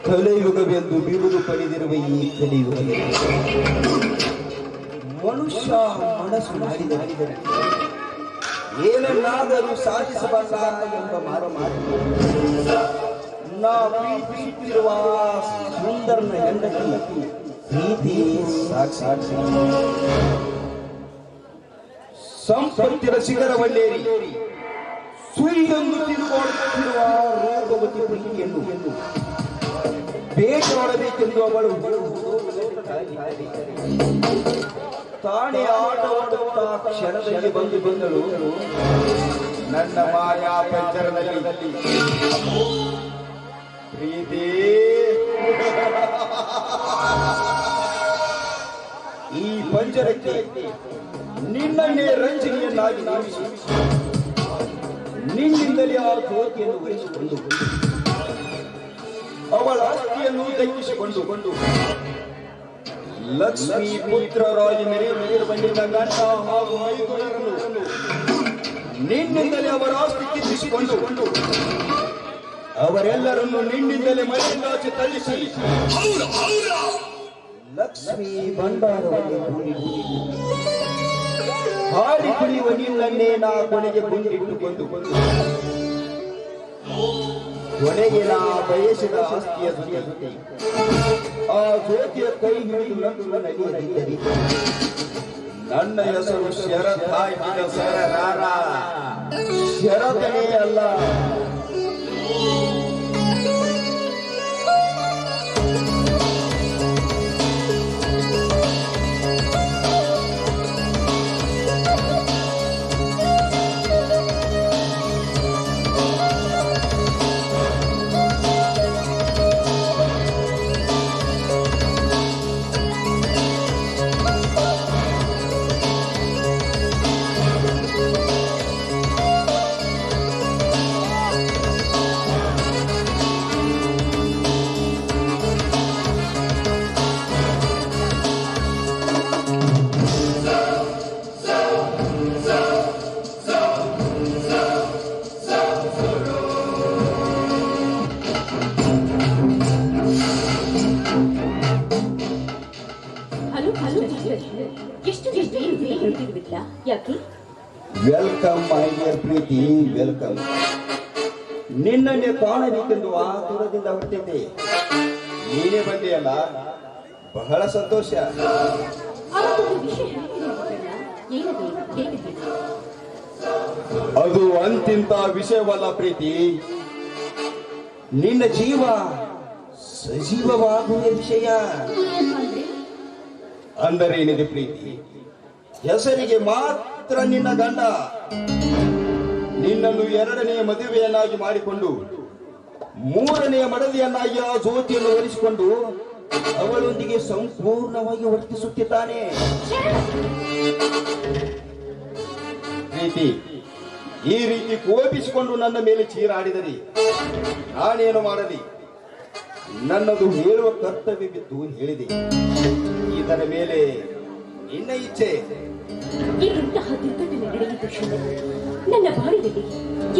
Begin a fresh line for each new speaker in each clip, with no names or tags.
ಕಲಿಯುಗವೆಂದು ಬಿರುದು ಪಡೆದಿರುವ ಈ ಕಲಿಯುಗದಲ್ಲಿ ಮನುಷ್ಯ ಮನಸ್ಸು ಮಾಡಿದರೆ ಏನನ್ನಾದರೂ ಸಾಧಿಸಬಲ್ಲ ಎಂಬ ಮಾತು ನಾವು ಪ್ರೀತಿಸುತ್ತಿರುವ ಸುಂದರನ ಹೆಂಡತಿ ಪ್ರೀತಿ ಸಾಕ್ಷಿ ಸಂಪತ್ತಿನ ಶಿಖರವನ್ನೇರಿ ಸುಯ್ಯೊಂದು ತಿರುಗಾಡುತ್ತಿರುವ ರೂಪವತಿ ಪ್ರೀತಿಯನ್ನು ಭೇಟಿ ಮಾಡಬೇಕೆಂದು ಅವಳು ತಾನೇ ಆಟವಾಡುತ್ತಾ ಕ್ಷಣದಲ್ಲಿ ಬಂದಳು ನನ್ನ ಮಾಯಾ ಪಂಜರದಲ್ಲಿ. ಪ್ರೀತಿ ಈ ಪಂಜರಕ್ಕೆ ನಿನ್ನನ್ನೇ ರಂಜನೆಯನ್ನಾಗಿ ನಾಮಿಸಿ ನಿನ್ನಿಂದಲೇ ಆ ಜ್ಯೋತಿಯನ್ನು ವಹಿಸಿಕೊಂಡು ಅವಳ ಆಸ್ತಿಯನ್ನು ದಕ್ಕಿಸಿಕೊಂಡು ಲಕ್ಷ್ಮೀ ಪುತ್ರರಾಗಿ ಮೆರೆಯುತ್ತಿರುವ ನಿನ್ನ ಗಂಡ ಹಾಗೂ ಮೈದುನರನ್ನು ನಿನ್ನಿಂದಲೇ ಅವರ ಆಸ್ತಿ ಕಿತ್ತಿಸಿಕೊಂಡು ಅವರೆಲ್ಲರನ್ನು ನಿನ್ನಿಂದಲೇ ಮನೆಯಿಂದಾಚೆ ತಳ್ಳಿಸಿ ಲಕ್ಷ್ಮೀ ಭಂಡಾರವನ್ನು ಹಾಡಿ ಕುಣಿಯುವ ನಿನ್ನನ್ನೇ ನಾ ಕೊನೆಗೆ ಗುಂಡಿಟ್ಟುಕೊಂಡು ಕೊನೆಗೆ ನಾ ಬಯಸಿದ ಆಸ್ತಿಯ ಜೊತೆ ಆ ಜ್ಯೋತಿಯ ಕೈ ಹಿಡಿದು ನದಿಯರಿ ನನ್ನ ಹೆಸರು ಶರತ್ ಹಾಕಿದ ಸರದಾರ ಶರತನೇ ಅಲ್ಲ. Welcome my dear Preethi, welcome. ನಿನ್ನನ್ನೇ ಕಾಣಬೇಕೆಂದು ಆತುರದಿಂದ ಹೊರಟಿದ್ದೆ, ನೀನೇ ಬಂದೆಯಲ್ಲ, ಬಹಳ ಸಂತೋಷ. ಅದು ಅಂತಿಂತ ವಿಷಯವಲ್ಲ ಪ್ರೀತಿ, ನಿನ್ನ ಜೀವ ಸಜೀವವಾಗುವ ವಿಷಯ. ಅಂದರೇನಿದೆ ಪ್ರೀತಿ? ಹೆಸರಿಗೆ ಮಾತ್ರ ನಿನ್ನ ಗಂಡ ನಿನ್ನನ್ನು ಎರಡನೆಯ ಮದುವೆಯನ್ನಾಗಿ ಮಾಡಿಕೊಂಡು ಮೂರನೆಯ ಮಡದಿಯನ್ನಾಗಿ ಆ ಜ್ಯೋತಿಯನ್ನು ಒಲಿಸಿಕೊಂಡು ಅವಳೊಂದಿಗೆ ಸಂಪೂರ್ಣವಾಗಿ ವರ್ತಿಸುತ್ತಿದ್ದಾನೆ. ಪ್ರೀತಿ, ಈ ರೀತಿ ಕೋಪಿಸಿಕೊಂಡು ನನ್ನ ಮೇಲೆ ಚೀರಾಡಿದರೆ ನಾನೇನು ಮಾಡಲಿ? ನನ್ನದು ಹೇಳುವ ಕರ್ತವ್ಯವಿದ್ದು ಹೇಳಿದೆ. ಇದರ ಮೇಲೆ ನಿನ್ನ ಇಚ್ಛೆ.
ನನ್ನ ಬಾಳಿನಲ್ಲಿ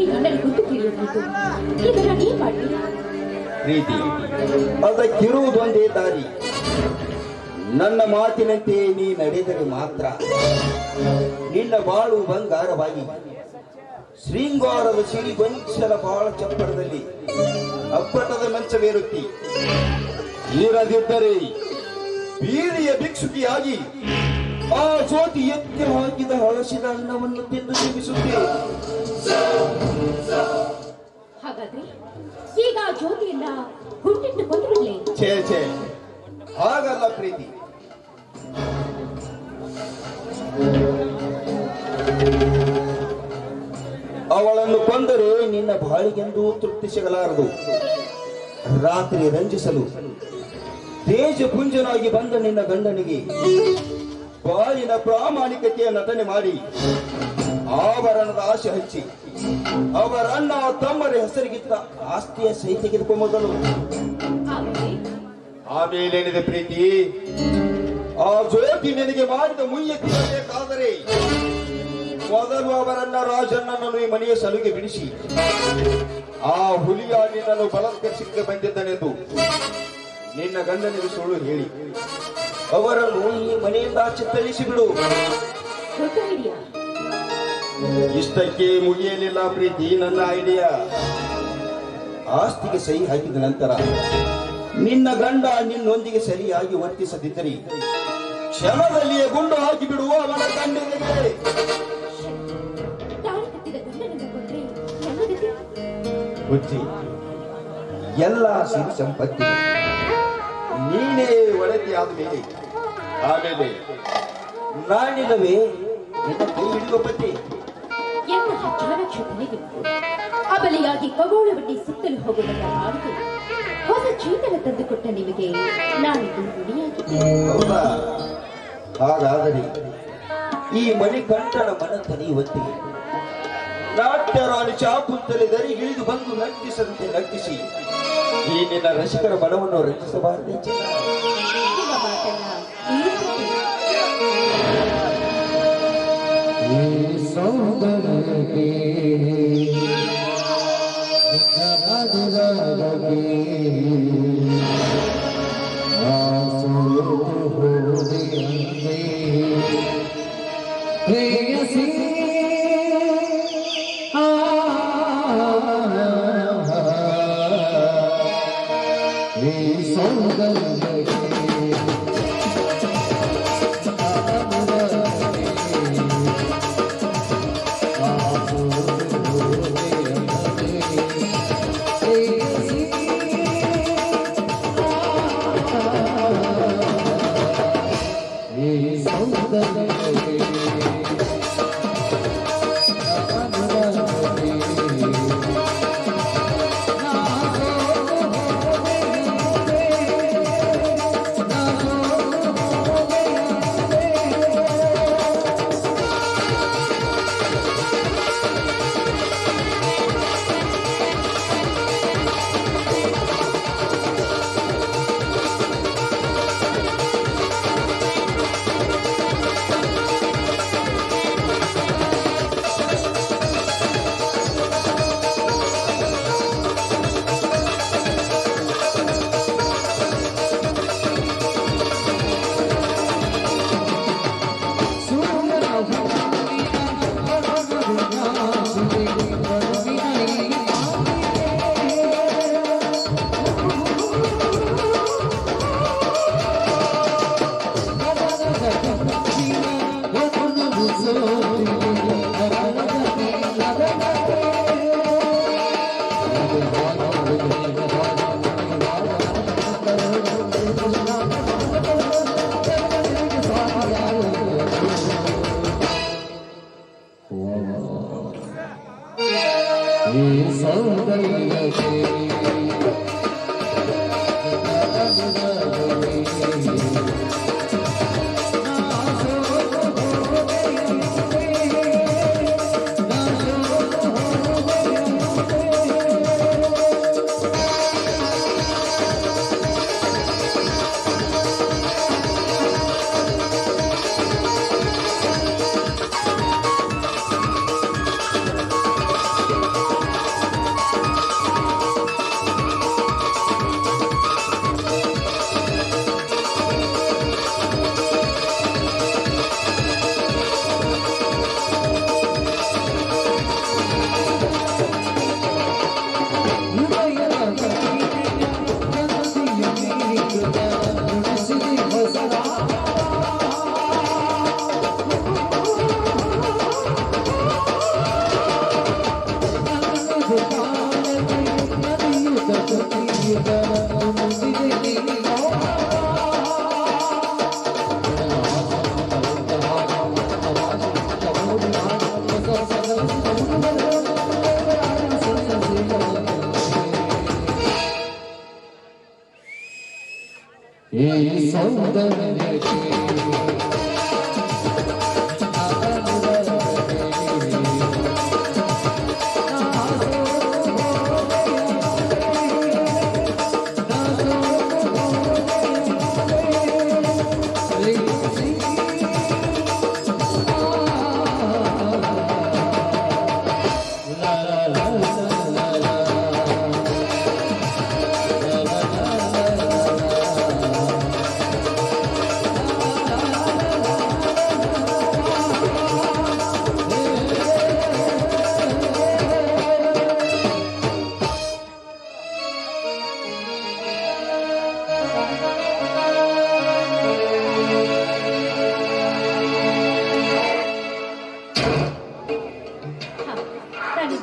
ಈಗ ನನಗೆ ಗೊತ್ತು ತಿಳಿಯುವುದು ಇದರ ನೀ ಮಾಡಿ
ಪ್ರೀತಿ, ಅದಕ್ಕಿರುವುದೊಂದೇ ದಾರಿ. ನನ್ನ ಮಾತಿನಂತೆ ನೀ ನಡೆದರೆ ಮಾತ್ರ ನಿನ್ನ ಬಾಳು ಬಂಗಾರವಾಗಿ ಶೃಂಗಾರದ ಸಿರಿಗೊಂಚಲ ಬಾಳ ಚಪ್ಪರದಲ್ಲಿ ಅಪ್ಪಟದ ಮಂಚವೇರುತ್ತಿ. ಇರದಿದ್ದರೆ ಬೀದಿಯ ಭಿಕ್ಷುಕಿಯಾಗಿ ಆ ಜ್ಯೋತಿ ಎತ್ತಿ ಹಾಕಿದ ಹಳಸಿದ ಅನ್ನವನ್ನು ತಿಂದು ಜೀವಿಸುತ್ತೇವೆ.
ಹಾಗಾದ್ರೆ ಈಗ ಆ ಜ್ಯೋತಿಯನ್ನ ಹುಟ್ಟಿಟ್ಟು ಕೊಂದ್ಬಿಡ್ಲಿ?
ಛೇ ಛೇ, ಹಾಗಲ್ಲ ಪ್ರೀತಿ. ಅವಳನ್ನು ಕೊಂದರೆ ನಿನ್ನ ಬಾಳಿಗೆಂದೂ ತೃಪ್ತಿ ಸಿಗಲಾರದು. ರಾತ್ರಿ ರಂಜಿಸಲು ತೇಜಪುಂಜನಾಗಿ ಬಂದ ನಿನ್ನ ಗಂಡನಿಗೆ ಬಾಳಿನ ಪ್ರಾಮಾಣಿಕತೆಯ ನಟನೆ ಮಾಡಿ ಆಭರಣದ ಆಶೆ ಹಚ್ಚಿ ಅವರನ್ನ ತಮ್ಮರ ಹೆಸರಿಗಿದ್ದ ಆಸ್ತಿಯ ಸಹಿ ತೆಗೆದುಕೊಂಬುದಲು. ಆಮೇಲೇನಿದೆ ಪ್ರೀತಿ? ಆ ಜ್ಯೋತಿ ನಿನಗೆ ಮಾಡಿದ ಮುಯ್ಯೆತ್ತಿರಬೇಕಾದರೆ ಮೊದಲು ಅವರನ್ನ ರಾಜನನ್ನು ಈ ಮನೆಯ ಸಲುಗೆ ಬಿಡಿಸಿ ಆ ಹುಲಿಯ ನಿನ್ನನ್ನು ಬಲಾತ್ಕರಿಸಿಕ್ಕೆ ಬಂದಿದ್ದನೆಂದು ನಿನ್ನ ಗಂಡನಿಗೆ ಸುಳ್ಳು ಹೇಳಿ ಅವರನ್ನು ಈ ಮನೆಯಿಂದ ಆಚೆ ತಳಿಸಿಬಿಡು.
ದೊಡ್ಡ ಐಡಿಯಾ.
ಇಷ್ಟಕ್ಕೆ ಮುಗಿಯಲಿಲ್ಲ ಪ್ರೀತಿ ನನ್ನ ಐಡಿಯಾ. ಆಸ್ತಿಗೆ ಸಹಿ ಹಾಕಿದ ನಂತರ ನಿನ್ನ ಗಂಡ ನಿನ್ನೊಂದಿಗೆ ಸರಿಯಾಗಿ ವರ್ತಿಸದಿದ್ದರೆ ಕ್ಷಣದಲ್ಲಿಯೇ ಗುಂಡು ಹಾಕಿ ಬಿಡುವ ಅವನ ಗಂಡನಿಗೆ.
ತಾಳಿ ಕಟ್ಟಿದ ಗಂಡನನ್ನು ಕೊಂದ್ರೆ ನನ್ನ ಗತಿ?
ಬುದ್ಧಿ ಎಲ್ಲ ಸಿರಿ ಸಂಪತ್ತಿ ನೀನೇ ಒಳಗೆ ಆದ್ಮೇಲೆ ಆಮೇಲೆ ನಾನಿಲ್ಲವೇ ನಿನ್ನ ಕೈ ಹಿಡಿಯುವ ಪತಿ.
ಎಂತಹ ಚಾಣಕ್ಷತನೆಗಿತ್ತು. ಅಬಲೆಯಾಗಿ ಖಗೋಳವನ್ನೇ ಸುತ್ತಲು ಹೋಗುವುದನ್ನ ಮಾಡಿತು. ಹೊಸ ಚೇತನ ತಂದುಕೊಟ್ಟ ನಿಮಗೆ ನಾನಿದು ಋಣಿಯಾಗಿದ್ದೇನೆ.
ಹೌದಾ? ಹಾಗಾದರೆ ಈ ಮಣಿಕಂಠನ ಮನ ತನೆಯುವಂತೆಯೇ ನಾಟ್ಯರಾಣಿ ಚಾಕುಂತಲೆ ದರಿ ಇಳಿದು ಬಂದು ನಟ್ಟಿಸದಂತೆ ನಟ್ಟಿಸಿ ಈ ನಿನ್ನ ರಸಿಕರ ಮನವನ್ನು ರಚಿಸಬಾರದೆ.
ನಿಮ್ಮ ಮಾತನ್ನ ಮೀರುತ್ತೇನೆ.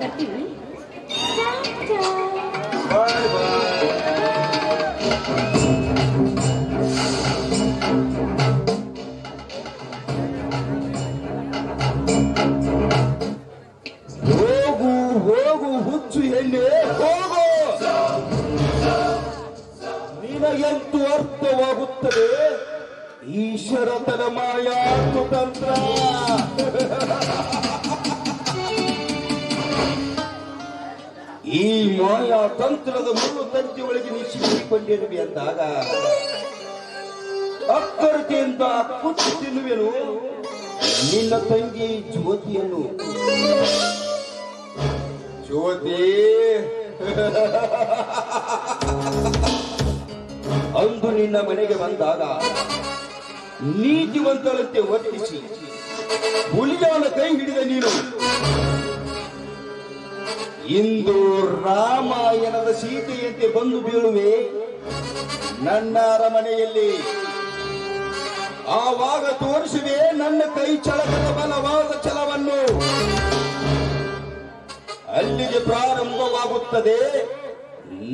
ಬರ್ತೀವಿ ಟಾಟಾ.
ಬಾಯ್ ಬಾಯ್. ಹೋಗು ಹೋಗು ಹುಚ್ಚು ಹೆಣ್ಣೆ ಹೋಗು. ನಿನಗೆಂತೂ ಅರ್ಥವಾಗುತ್ತದೆ ಈ ಶರತನ ಮಾಯಾ ಕುತಂತ್ರ. ಈ ಮಾಯಾ ತಂತ್ರದ ಮುಳ್ಳು ತಂತಿ ಒಳಗೆ ನೀ ಸಿಕ್ಕಿಕೊಂಡಿರುವೆ ಅಂದಾಗ ಅಕ್ಕರತೆಯಿಂದ ಕುಚ್ಚು ತಿನ್ನುವೆನು ನಿನ್ನ ತಂಗಿ ಜ್ಯೋತಿಯನ್ನು. ಜ್ಯೋತಿ ಅಂದು ನಿನ್ನ ಮನೆಗೆ ಬಂದಾಗ ನೀತಿವಂತರಂತೆ ವರ್ತಿಸಿ ಹುಲಿಯಾನ ಕೈ ಹಿಡಿದ ನೀನು ಇಂದು ರಾಮಾಯಣದ ಸೀತೆಯಂತೆ ಬಂದು ಬೀಳುವೆ ನನ್ನ ಅರಮನೆಯಲ್ಲಿ. ಆವಾಗ ತೋರಿಸುವೆ ನನ್ನ ಕೈ ಚಳಕದ ಬಲವಾದ ಛಲವನ್ನು. ಅಲ್ಲಿಗೆ ಪ್ರಾರಂಭವಾಗುತ್ತದೆ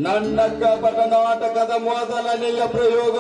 ನನ್ನ ಕಪಟ ನಾಟಕದ ಮೊದಲನೆಯ ಪ್ರಯೋಗ.